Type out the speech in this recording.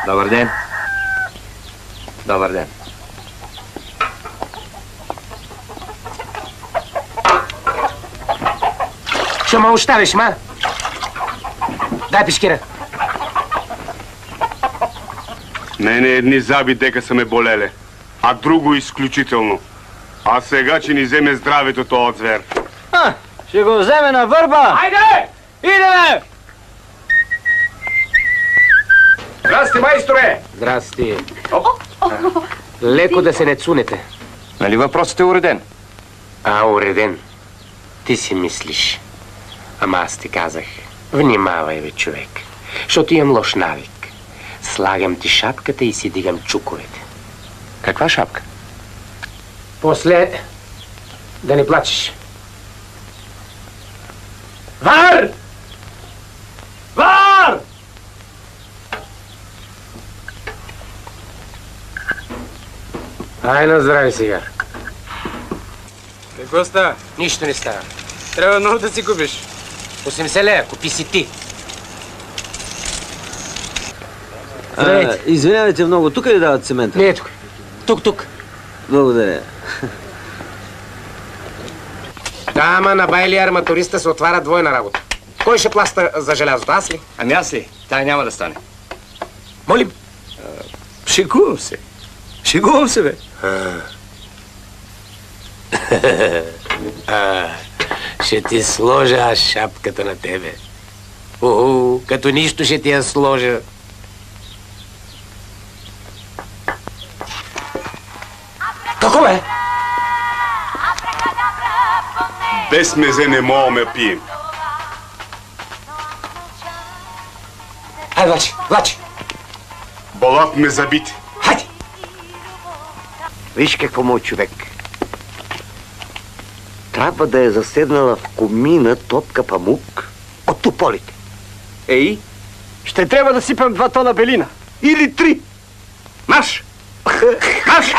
Добър ден. Добър ден. Що ме оставиш, ма? Дай пешкира. Мене едни заби дека са ме болеле, а друго изключително. А сега, че ни вземе здравето този звер. Ще го вземе на върба! Айде! Идеме! Здрасти, майсторе! Здрасти. Леко да се не цунете. Нали въпросът е уреден? Уреден. Ти си мислиш. Ама аз ти казах. Внимавай, бе, човек. Защото имам лош навик. Слагам ти шапката и си дигам чуковете. Каква шапка? После да не плачеш. Вар! Вар! Ай, на здраве сега. Какво става? Нищо не става. Трябва много да си купиш. 80 лея, купи си ти. Извинявайте много, тук ли дават цемента? Не е тук. Тук. Благодаря. Да, ама на байли арматуриста се отваря двойна работа. Кой ще плаща за желязото, аз ли? Ами аз ли? Тая няма да стане. Молим. Шегувам се. Шегувам се, бе. Ще ти сложа аз шапката на тебе. Като нищо ще ти я сложа. Какво е? Без мезе не мога ме пием. Хайде, влачи. Болат ме забити. Хайде. Виж какво мой човек. Трябва да е заседнала в комина топка памук от тополите. Ей, ще трябва да сипем 2 тона белина. Или 3. Марш! Марш!